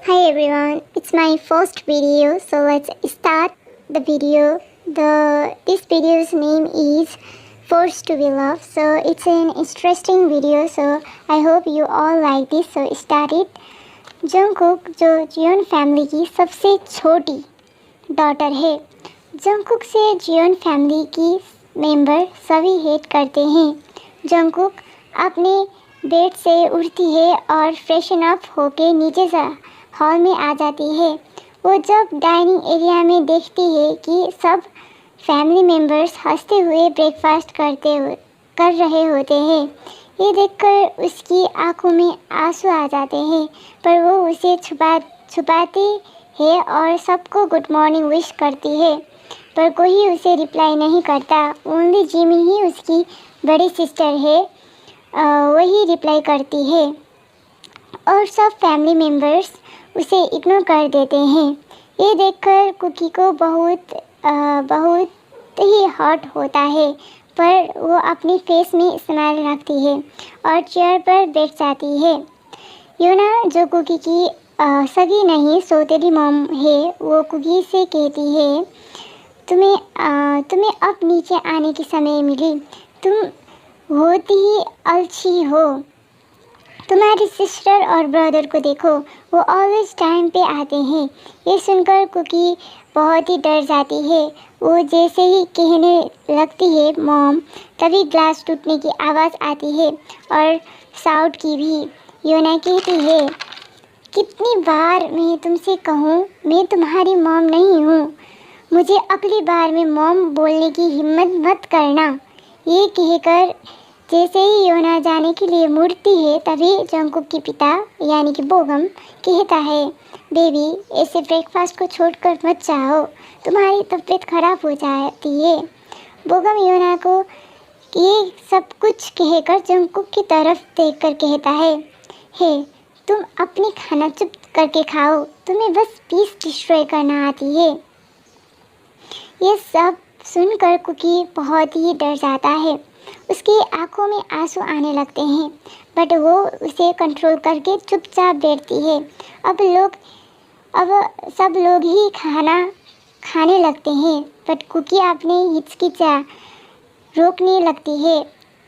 Hi everyone, it's my first video, so let's start the video. This video's name is Forced to be Loved. So it's an interesting video, so I hope you all like this. So start it. Jungkook जो Xeon family की सबसे छोटी daughter है। Jungkook से Xeon family की member सभी hate करते हैं। जंगकुक अपने बेड से उठती है और फ्रेशन अप होके नीचे हॉल में आ जाती है। वो जब डाइनिंग एरिया में देखती है कि सब फैमिली मेंबर्स हंसते हुए ब्रेकफास्ट कर रहे होते हैं, ये देखकर उसकी आंखों में आंसू आ जाते हैं, पर वो उसे छुपाती है और सबको गुड मॉर्निंग विश करती है, पर कोई उसे रिप्लाई नहीं करता। ओनली जिमिन ही उसकी बड़ी सिस्टर है, वही रिप्लाई करती है और सब फैमिली मेंबर्स उसे इग्नोर कर देते हैं। ये देखकर कुकी को बहुत ही हर्ट होता है, पर वो अपनी फेस में स्माइल रखती है और चेयर पर बैठ जाती है। योना जो कुकी की सगी नहीं सौतेली मॉम है, वो कुकी से कहती है, तुम्हें अब नीचे आने की समय मिली। तुम होती ही अलसी हो। तुम्हारी सिस्टर और ब्रदर को देखो, वो ऑलवेज टाइम पे आते हैं। ये सुनकर कुकी बहुत ही डर जाती है। वो जैसे ही कहने लगती है मॉम, तभी ग्लास टूटने की आवाज़ आती है और साउट की भी। योना कहती है, कितनी बार मैं तुमसे कहूँ, मैं तुम्हारी मॉम नहीं हूँ। मुझे अगली बार में मॉम बोलने की हिम्मत मत करना। ये कहकर जैसे ही योना जाने के लिए मुड़ती है, तभी जंगकुक की पिता यानी कि बोगम कहता है, बेबी ऐसे ब्रेकफास्ट को छोड़कर मत जाओ, तुम्हारी तबीयत खराब हो जाती है। बोगम योना को ये सब कुछ कहकर जंगकुक की तरफ देखकर कहता है, हे तुम अपनी खाना चुप करके खाओ, तुम्हें बस पीस डिस्ट्रॉय करना आती है। ये सब सुनकर कुकी बहुत ही डर जाता है। उसकी आंखों में आंसू आने लगते हैं, बट वो उसे कंट्रोल करके चुपचाप बैठती है। अब सब लोग ही खाना खाने लगते हैं, बट कुकी अपने हिचकिचा रोकने लगती है।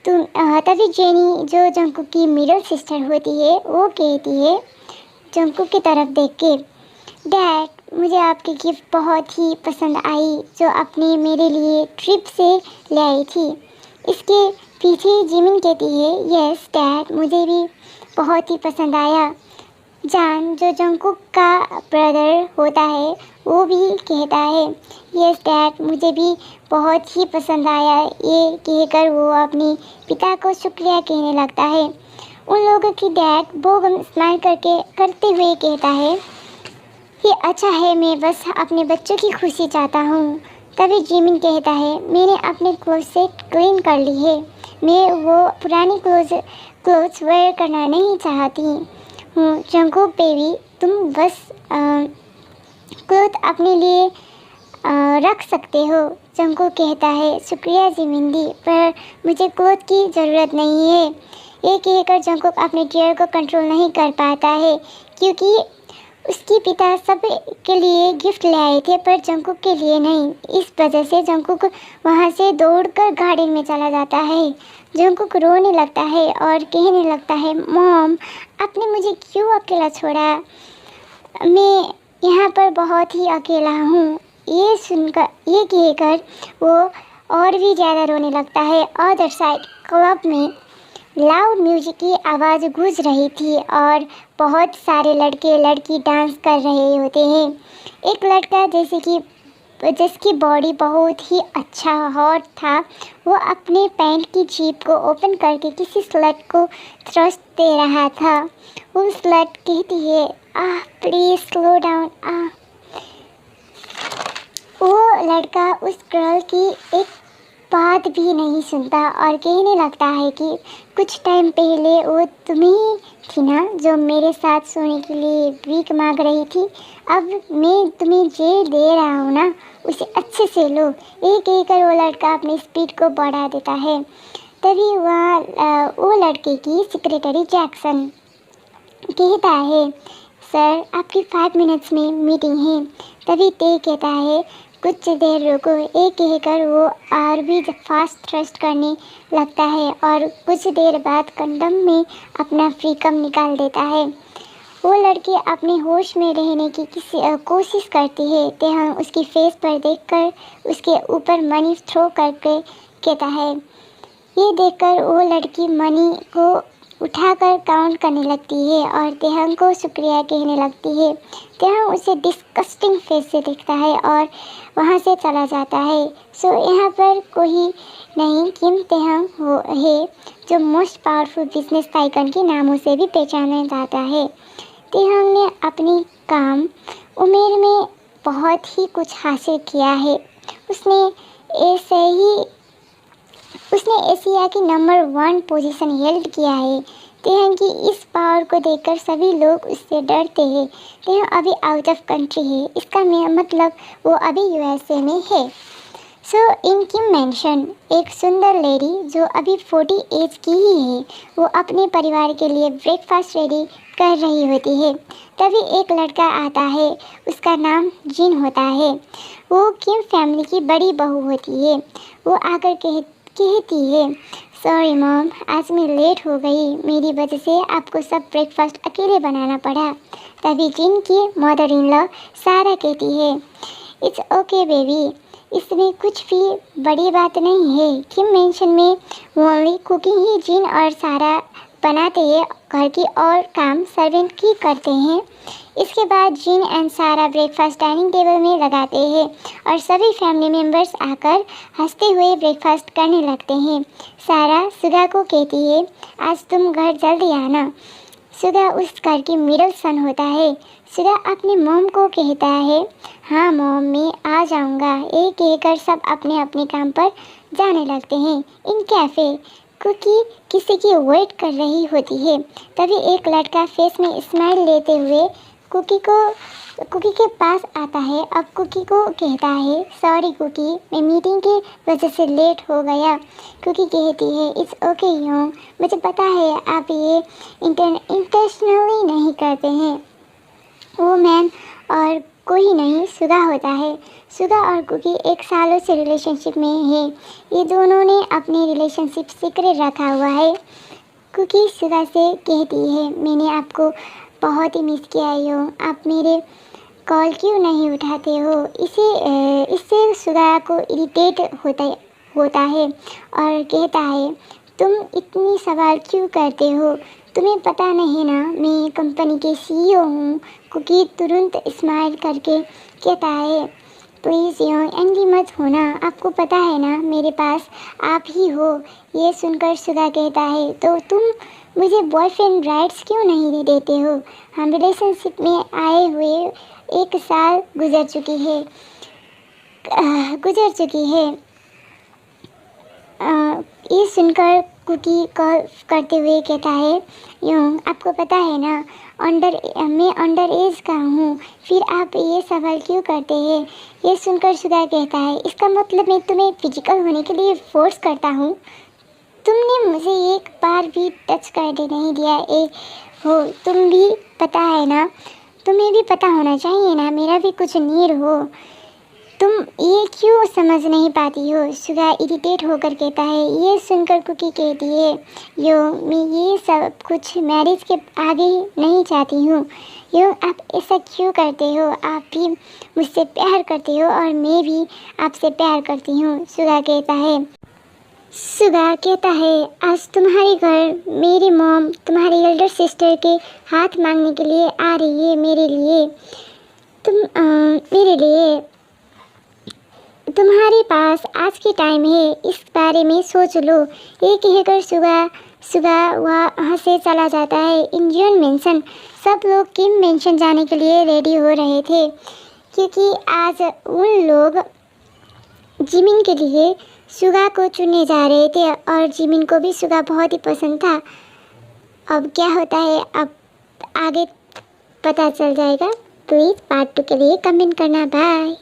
तभी जेनी जो जंगकुक की मिडिल सिस्टर होती है, वो कहती है जंगकुक की तरफ देख के, डैड मुझे आपकी गिफ्ट बहुत ही पसंद आई जो आपने मेरे लिए ट्रिप से ले आई थी। इसके पीछे जिमिन कहती है, यस डैड मुझे भी बहुत ही पसंद आया। जान जो जंगकुक का ब्रदर होता है, वो भी कहता है, यस डैड मुझे भी बहुत ही पसंद आया। ये कहकर वो अपने पिता को शुक्रिया कहने लगता है। उन लोगों की डैड बोगम स्माइल करते हुए कहता है, ये अच्छा है, मैं बस अपने बच्चों की खुशी चाहता हूँ। तभी जिमिन कहता है, मैंने अपने क्लोसेट क्लीन कर ली है, मैं वो पुरानी क्लोथ्स वेयर करना नहीं चाहती हूँ। जंगकुक बेबी तुम बस क्लोथ अपने लिए रख सकते हो। जंगकुक कहता है, शुक्रिया जिमिन दी, पर मुझे क्लोथ की ज़रूरत नहीं है। ये कहकर जंगकुक अपने टीयर को कंट्रोल नहीं कर पाता है, क्योंकि उसके पिता सब के लिए गिफ्ट ले आए थे, पर जंगकुक के लिए नहीं। इस वजह से जंगकुक वहाँ से दौड़कर गार्डन में चला जाता है। जंगकुक रोने लगता है और कहने लगता है, मॉम आपने मुझे क्यों अकेला छोड़ा, मैं यहाँ पर बहुत ही अकेला हूँ। ये कहकर वो और भी ज़्यादा रोने लगता है। अदर साइड क्लब में लाउड म्यूजिक की आवाज़ गूंज रही थी और बहुत सारे लड़के लड़की डांस कर रहे होते हैं। एक लड़का जिसकी बॉडी बहुत ही अच्छा हॉट था, वो अपने पैंट की जीप को ओपन करके किसी स्लट को थ्रस्ट दे रहा था। वो स्लट कहती है, प्लीज़ स्लो डाउन। वो लड़का उस गर्ल की एक बात भी नहीं सुनता और कहने लगता है कि कुछ टाइम पहले वो तुम्हें थी ना जो मेरे साथ सोने के लिए भीख मांग रही थी, अब मैं तुम्हें जे दे रहा हूँ ना, उसे अच्छे से लो। ये कहकर वो लड़का अपनी स्पीड को बढ़ा देता है। तभी वो लड़के की सेक्रेटरी जैक्सन कहता है, सर आपकी 5 मिनट्स में मीटिंग है। तभी ते कहता है कुछ देर रुको। एक कहकर वो और भी फास्ट थ्रस्ट करने लगता है और कुछ देर बाद कंडम में अपना फ्रीकम निकाल देता है। वो लड़की अपने होश में रहने की कोशिश करती है। तेहंग उसकी फेस पर देखकर उसके ऊपर मनी थ्रो करके कहता है। ये देखकर वो लड़की मनी को उठाकर काउंट करने लगती है और तेहंग को शुक्रिया कहने लगती है। तेहंग उसे डिस्कस्टिंग फेस से देखता है और वहाँ से चला जाता है। सो यहाँ पर कोई नहीं किम तेहंग है जो मोस्ट पावरफुल बिजनेस टाइकन के नामों से भी पहचाना जाता है। तेहंग ने अपनी काम उम्र में बहुत ही कुछ हासिल किया है। उसने एशिया की नंबर 1 पोजीशन हेल्ड किया है। तेहंग की इस पावर को देखकर सभी लोग उससे डरते हैं। तेहंग अभी आउट ऑफ कंट्री है, इसका मतलब वो अभी यूएसए में है। सो इन किम मेंशन एक सुंदर लेडी जो अभी 40 एज की ही है, वो अपने परिवार के लिए ब्रेकफास्ट रेडी कर रही होती है। तभी एक लड़का आता है, उसका नाम जिन होता है। वो किम फैमिली की बड़ी बहू होती है। वो आकर कहती है सॉरी मॉम, आज मैं लेट हो गई, मेरी वजह से आपको सब ब्रेकफास्ट अकेले बनाना पड़ा। तभी जिन की मदर इन लॉ सारा कहती है इट्स ओके बेबी, इसमें कुछ भी बड़ी बात नहीं है। किम मेंशन में ओनली कुकिंग ही जिन और सारा बनाते हैं, घर की और काम सर्वेंट ही करते हैं। इसके बाद जिन एंड सारा ब्रेकफास्ट डाइनिंग टेबल में लगाते हैं और सभी फैमिली मेम्बर्स आकर हंसते हुए ब्रेकफास्ट करने लगते हैं। सारा सुगा को कहती है आज तुम घर जल्दी आना। सुगा उस घर की मिडिल सन होता है। सुगा अपनी मॉम को कहता है हाँ मॉम, मैं आ जाऊंगा। ये कहकर सब अपने अपने काम पर जाने लगते हैं। इन कैफ़े कुकी किसी की वेट कर रही होती है। तभी एक लड़का फेस में स्माइल लेते हुए कुकी के पास आता है। अब कुकी को कहता है सॉरी कुकी, मैं मीटिंग की वजह से लेट हो गया। कुकी कहती है इट्स ओके योंग, मुझे पता है आप ये इंटेंशनली नहीं करते हैं। वो मैन और कोई नहीं सुगा होता है। सुगा और कुकी एक सालों से रिलेशनशिप में है। ये दोनों ने अपनी रिलेशनशिप सीक्रेट रखा हुआ है। कुकी सुगा से कहती है मैंने आपको बहुत ही मिस किया हो, आप मेरे कॉल क्यों नहीं उठाते हो। इससे सुगा को इरिटेट होता है और कहता है तुम इतनी सवाल क्यों करते हो, तुम्हें पता नहीं ना मैं कंपनी के सीईओ हूँ। कुकी तुरंत स्माइल करके कहता है प्लीज़ योंग एंग्री मत होना, आपको पता है ना मेरे पास आप ही हो। ये सुनकर सुगा कहता है तो तुम मुझे बॉयफ्रेंड राइट्स क्यों नहीं देते हो। हम रिलेशनशिप में आए हुए 1 साल गुजर चुकी है। ये सुनकर कुकी कॉल करते हुए कहता है योंग आपको पता है ना मैं अंडर एज का हूँ, फिर आप ये सवाल क्यों करते हैं। ये सुनकर सुगा कहता है इसका मतलब मैं तुम्हें फिजिकल होने के लिए फोर्स करता हूँ। तुमने मुझे एक बार भी टच करने नहीं दिया हो, तुम भी पता है ना, तुम्हें भी पता होना चाहिए ना मेरा भी कुछ नीड हो, तुम ये क्यों समझ नहीं पाती हो। सुगा इरिटेट होकर कहता है। ये सुनकर कुकी कहती है यो मैं ये सब कुछ मैरिज के आगे नहीं चाहती हूँ। यो आप ऐसा क्यों करते हो, आप भी मुझसे प्यार करते हो और मैं भी आपसे प्यार करती हूँ। सुगा कहता है आज तुम्हारे घर मेरी मॉम तुम्हारी एल्डर सिस्टर के हाथ मांगने के लिए आ रही है। मेरे लिए तुम्हारे पास आज की टाइम है, इस बारे में सोच लो। ये कहकर सुगा वहाँ से चला जाता है। इन जिन मेंशन सब लोग किम मेंशन जाने के लिए रेडी हो रहे थे क्योंकि आज उन लोग जिमिन के लिए सुगा को चुनने जा रहे थे और जिमिन को भी सुगा बहुत ही पसंद था। अब क्या होता है अब आगे पता चल जाएगा। प्लीज़ पार्ट 2 के लिए कमेंट करना। बाय।